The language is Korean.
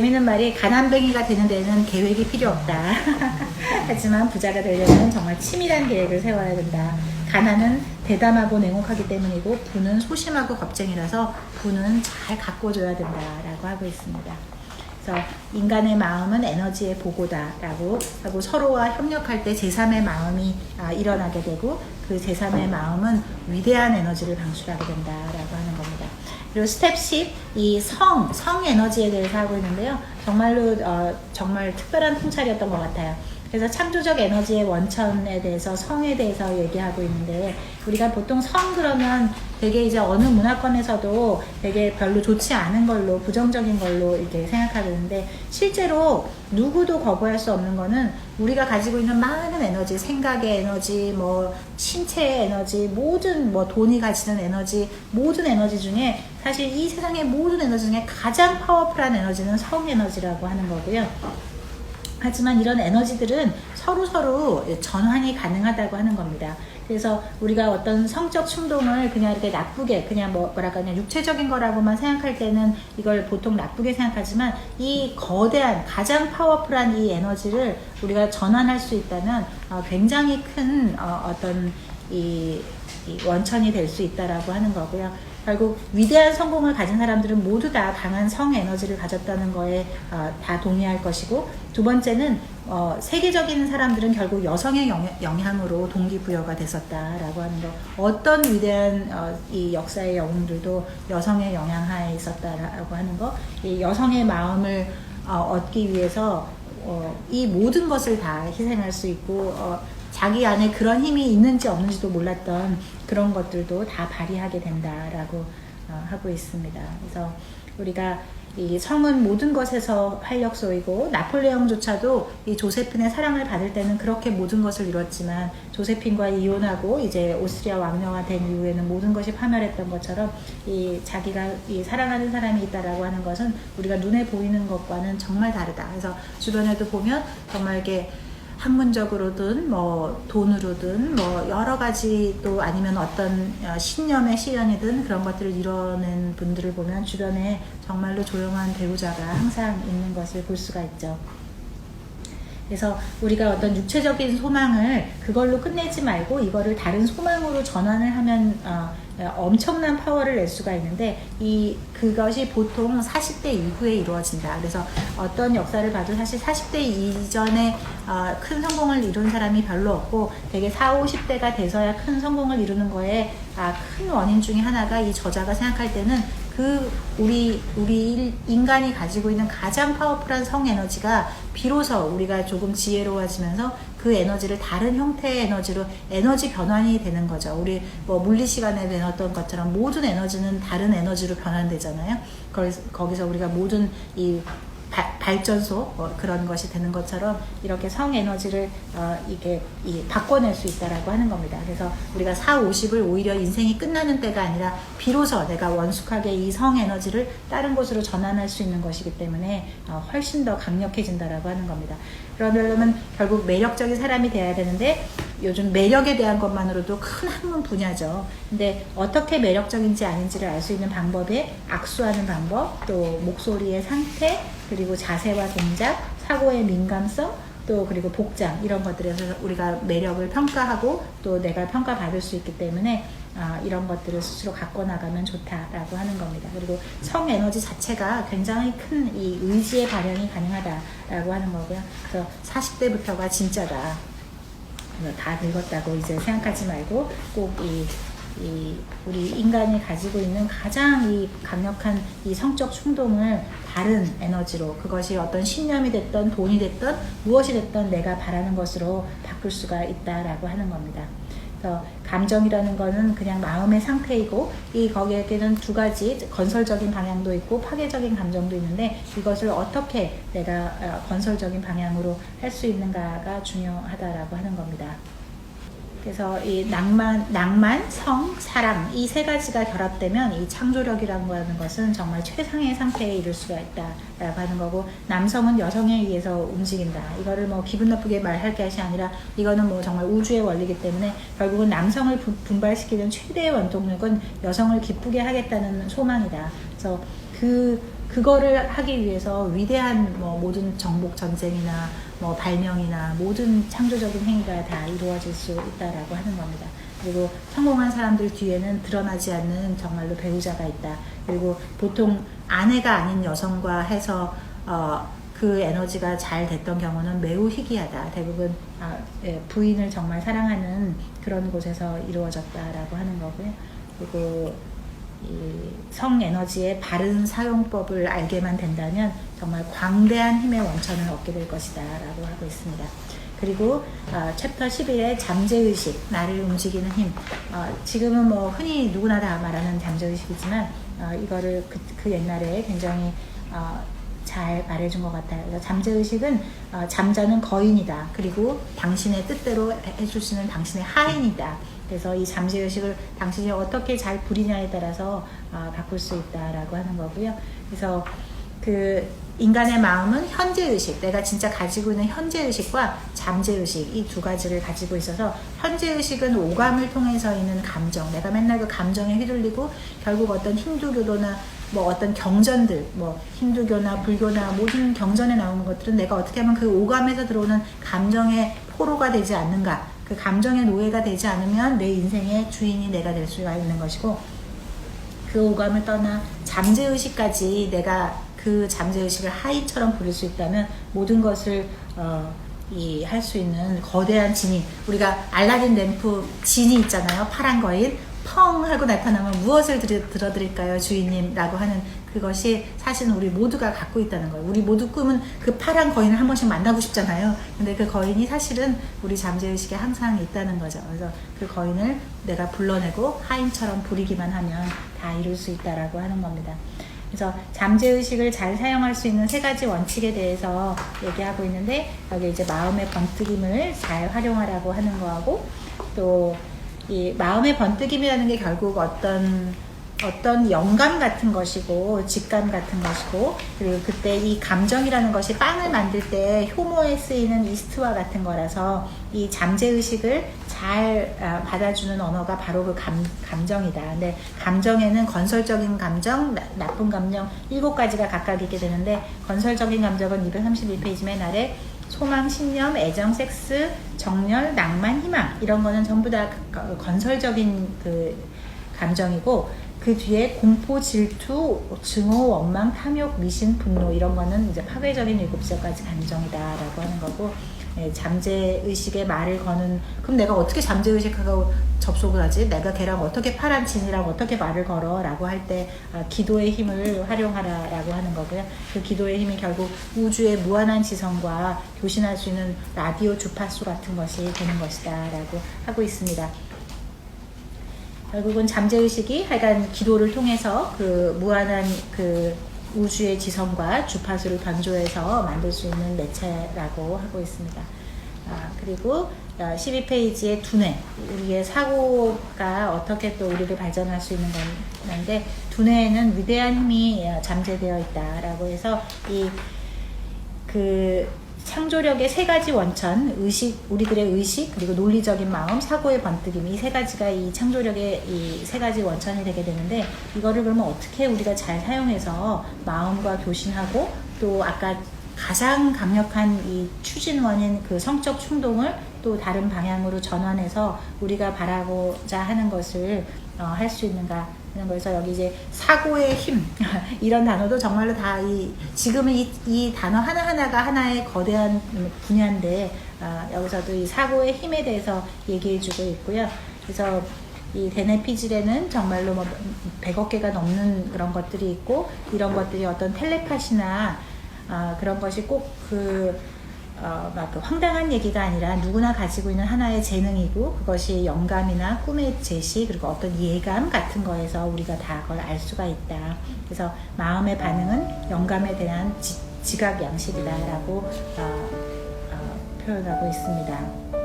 재밌는 말이 가난뱅이가 되는 데는 계획이 필요 없다. 하지만 부자가 되려면 정말 치밀한 계획을 세워야 된다. 가난은 대담하고 냉혹하기 때문이고 부는 소심하고 겁쟁이라서 부는 잘 가꿔줘야 된다라고 하고 있습니다. 그래서 인간의 마음은 에너지의 보고다라고 하고 서로와 협력할 때 제3의 마음이 일어나게 되고 그 제3의 마음은 위대한 에너지를 방출하게 된다라고 하는 겁니다. 그리고 스텝 10, 이 성 에너지에 대해서 하고 있는데요. 정말로 정말 특별한 통찰이었던 것 같아요. 그래서 창조적 에너지의 원천에 대해서 성에 대해서 얘기하고 있는데 우리가 보통 성 그러면 되게 이제 어느 문화권에서도 되게 별로 좋지 않은 걸로 부정적인 걸로 이렇게 생각하는데 실제로 누구도 거부할 수 없는 거는 우리가 가지고 있는 많은 에너지, 생각의 에너지, 뭐 신체의 에너지, 모든 뭐 돈이 가지는 에너지, 모든 에너지 중에 사실 이 세상의 모든 에너지 중에 가장 파워풀한 에너지는 성 에너지라고 하는 거고요. 하지만 이런 에너지들은 서로 전환이 가능하다고 하는 겁니다. 그래서 우리가 어떤 성적 충동을 그냥 이렇게 나쁘게 그냥 뭐랄까 그냥 육체적인 거라고만 생각할 때는 이걸 보통 나쁘게 생각하지만 이 거대한 가장 파워풀한 이 에너지를 우리가 전환할 수 있다면 굉장히 큰 어떤 이 원천이 될 수 있다라고 하는 거고요. 결국 위대한 성공을 가진 사람들은 모두 다 강한 성 에너지를 가졌다는 거에 다 동의할 것이고 두 번째는 세계적인 사람들은 결국 여성의 영향으로 동기부여가 됐었다라고 하는 거 어떤 위대한 이 역사의 영웅들도 여성의 영향하에 있었다라고 하는 거 이 여성의 마음을 얻기 위해서 이 모든 것을 다 희생할 수 있고 자기 안에 그런 힘이 있는지 없는지도 몰랐던 그런 것들도 다 발휘하게 된다라고 하고 있습니다. 그래서 우리가 이 성은 모든 것에서 활력소이고 나폴레옹조차도 이 조세핀의 사랑을 받을 때는 그렇게 모든 것을 이뤘지만 조세핀과 이혼하고 이제 오스트리아 왕녀가 된 이후에는 모든 것이 파멸했던 것처럼 이 자기가 이 사랑하는 사람이 있다라고 하는 것은 우리가 눈에 보이는 것과는 정말 다르다. 그래서 주변에도 보면 정말 이게 학문적으로든 뭐 돈으로든 뭐 여러 가지 또 아니면 어떤 신념의 실현이든 그런 것들을 이뤄낸 분들을 보면 주변에 정말로 조용한 배우자가 항상 있는 것을 볼 수가 있죠. 그래서 우리가 어떤 육체적인 소망을 그걸로 끝내지 말고 이거를 다른 소망으로 전환을 하면 엄청난 파워를 낼 수가 있는데 그것이 보통 40대 이후에 이루어진다. 그래서 어떤 역사를 봐도 사실 40대 이전에 큰 성공을 이룬 사람이 별로 없고 되게 40, 50대가 돼서야 큰 성공을 이루는 거에 큰 원인 중에 하나가 이 저자가 생각할 때는 우리 인간이 가지고 있는 가장 파워풀한 성 에너지가 비로소 우리가 조금 지혜로워지면서 그 에너지를 다른 형태의 에너지로 에너지 변환이 되는 거죠. 우리 뭐 물리 시간에 배웠던 것처럼 모든 에너지는 다른 에너지로 변환되잖아요. 거기서 우리가 모든 이 발전소 그런 것이 되는 것처럼 이렇게 성 에너지를 이게 바꿔낼 수 있다라고 하는 겁니다. 그래서 우리가 4, 50을 오히려 인생이 끝나는 때가 아니라 비로소 내가 원숙하게 이 성 에너지를 다른 곳으로 전환할 수 있는 것이기 때문에 훨씬 더 강력해진다라고 하는 겁니다. 그러려면 결국 매력적인 사람이 돼야 되는데 요즘 매력에 대한 것만으로도 큰 학문 분야죠. 근데 어떻게 매력적인지 아닌지를 알 수 있는 방법이 악수하는 방법, 또 목소리의 상태, 그리고 자세와 동작, 사고의 민감성, 또 그리고 복장 이런 것들에서 우리가 매력을 평가하고 또 내가 평가받을 수 있기 때문에 이런 것들을 스스로 갖고 나가면 좋다라고 하는 겁니다. 그리고 성 에너지 자체가 굉장히 큰 이 의지의 발현이 가능하다라고 하는 거고요. 그래서 40대부터가 진짜다. 다 늙었다고 이제 생각하지 말고 꼭 우리 인간이 가지고 있는 가장 이 강력한 이 성적 충동을 다른 에너지로 그것이 어떤 신념이 됐던 돈이 됐던 무엇이 됐던 내가 바라는 것으로 바꿀 수가 있다라고 하는 겁니다. 그래서 감정이라는 거는 그냥 마음의 상태이고 거기에는 두 가지 건설적인 방향도 있고 파괴적인 감정도 있는데 이것을 어떻게 내가 건설적인 방향으로 할 수 있는가가 중요하다라고 하는 겁니다. 그래서 이 낭만, 성, 사랑 이 세 가지가 결합되면 이 창조력이라고 하는 것은 정말 최상의 상태에 이를 수가 있다라고 하는 거고 남성은 여성에 의해서 움직인다. 이거를 뭐 기분 나쁘게 말할 것이 아니라 이거는 뭐 정말 우주의 원리이기 때문에 결국은 남성을 분발시키는 최대의 원동력은 여성을 기쁘게 하겠다는 소망이다. 그래서 그거를 하기 위해서 위대한 뭐 모든 정복 전쟁이나 뭐 발명이나 모든 창조적인 행위가 다 이루어질 수 있다라고 하는 겁니다. 그리고 성공한 사람들 뒤에는 드러나지 않는 정말로 배우자가 있다. 그리고 보통 아내가 아닌 여성과 해서 그 에너지가 잘 됐던 경우는 매우 희귀하다. 대부분 부인을 정말 사랑하는 그런 곳에서 이루어졌다라고 하는 거고요. 그리고 이 성 에너지의 바른 사용법을 알게만 된다면 정말 광대한 힘의 원천을 얻게 될 것이다 라고 하고 있습니다. 그리고 챕터 11의 잠재의식, 나를 움직이는 힘. 지금은 뭐 흔히 누구나 다 말하는 잠재의식이지만 이거를 그 옛날에 굉장히 잘 말해준 것 같아요. 그래서 잠재의식은 잠자는 거인이다. 그리고 당신의 뜻대로 해주시는 당신의 하인이다. 그래서 이 잠재의식을 당신이 어떻게 잘 부리냐에 따라서 바꿀 수 있다라고 하는 거고요. 그래서 그 인간의 마음은 현재의식, 내가 진짜 가지고 있는 현재의식과 잠재의식 이 두 가지를 가지고 있어서 현재의식은 오감을 통해서 있는 감정, 내가 맨날 그 감정에 휘둘리고 결국 어떤 힌두교도나 뭐 어떤 경전들, 뭐 힌두교나 불교나 모든 경전에 나오는 것들은 내가 어떻게 하면 그 오감에서 들어오는 감정의 포로가 되지 않는가, 그 감정의 노예가 되지 않으면 내 인생의 주인이 내가 될 수가 있는 것이고, 그 오감을 떠나 잠재의식까지 내가 그 잠재의식을 하인처럼 부릴 수 있다면 모든 것을 할 수 있는 거대한 진이, 우리가 알라딘 램프 진이 있잖아요. 파란 거인 펑 하고 나타나면 무엇을 들어드릴까요 주인님? 라고 하는 그것이 사실은 우리 모두가 갖고 있다는 거예요. 우리 모두 꿈은 그 파란 거인을 한 번씩 만나고 싶잖아요. 근데 그 거인이 사실은 우리 잠재의식에 항상 있다는 거죠. 그래서 그 거인을 내가 불러내고 하인처럼 부리기만 하면 다 이룰 수 있다라고 하는 겁니다. 그래서 잠재의식을 잘 사용할 수 있는 세 가지 원칙에 대해서 얘기하고 있는데, 여기 이제 마음의 번뜩임을 잘 활용하라고 하는 거하고, 또 이 마음의 번뜩임이라는 게 결국 어떤 영감 같은 것이고 직감 같은 것이고, 그리고 그때 이 감정이라는 것이 빵을 만들 때 효모에 쓰이는 이스트와 같은 거라서 이 잠재의식을 잘 받아주는 언어가 바로 그 감정이다. 근데 감정에는 건설적인 감정, 나쁜 감정 7가지가 각각 있게 되는데, 건설적인 감정은 232페이지 맨 아래 소망, 신념, 애정, 섹스, 정열, 낭만, 희망, 이런 거는 전부 다 건설적인 그 감정이고, 그 뒤에 공포, 질투, 증오, 원망, 탐욕, 미신, 분노, 이런 거는 이제 파괴적인 7가지 감정이다라고 하는 거고, 잠재의식의 말을 거는, 그럼 내가 어떻게 잠재의식하고 접속을 하지? 내가 걔랑 어떻게 파란 진이랑 어떻게 말을 걸어? 라고 할 때 기도의 힘을 활용하라 라고 하는 거고요. 그 기도의 힘이 결국 우주의 무한한 지성과 교신할 수 있는 라디오 주파수 같은 것이 되는 것이다 라고 하고 있습니다. 결국은 잠재의식이 하여간 기도를 통해서 그 무한한 그 우주의 지성과 주파수를 변조해서 만들 수 있는 매체라고 하고 있습니다. 그리고 12페이지의 두뇌, 우리의 사고가 어떻게 또 우리를 발전할 수 있는 건데, 두뇌에는 위대한 힘이 잠재되어 있다라고 해서 창조력의 3가지 원천, 의식, 우리들의 의식, 그리고 논리적인 마음, 사고의 번뜩임, 이 3가지가 이 창조력의 이 3가지 원천이 되게 되는데, 이거를 그러면 어떻게 우리가 잘 사용해서 마음과 교신하고, 또 아까 가장 강력한 이 추진원인 그 성적 충동을 또 다른 방향으로 전환해서 우리가 바라고자 하는 것을 할 수 있는가 하는 거에서, 여기 이제 사고의 힘 이런 단어도 정말로 다 지금은 이 단어 하나하나가 하나의 거대한 분야인데, 여기서도 이 사고의 힘에 대해서 얘기해주고 있고요. 그래서 이 데네피질에는 정말로 뭐 100억 개가 넘는 그런 것들이 있고, 이런 것들이 어떤 텔레파시나 그런 것이 꼭 막 황당한 얘기가 아니라 누구나 가지고 있는 하나의 재능이고, 그것이 영감이나 꿈의 제시, 그리고 어떤 예감 같은 거에서 우리가 다 그걸 알 수가 있다. 그래서 마음의 반응은 영감에 대한 지각 양식이다라고 표현하고 있습니다.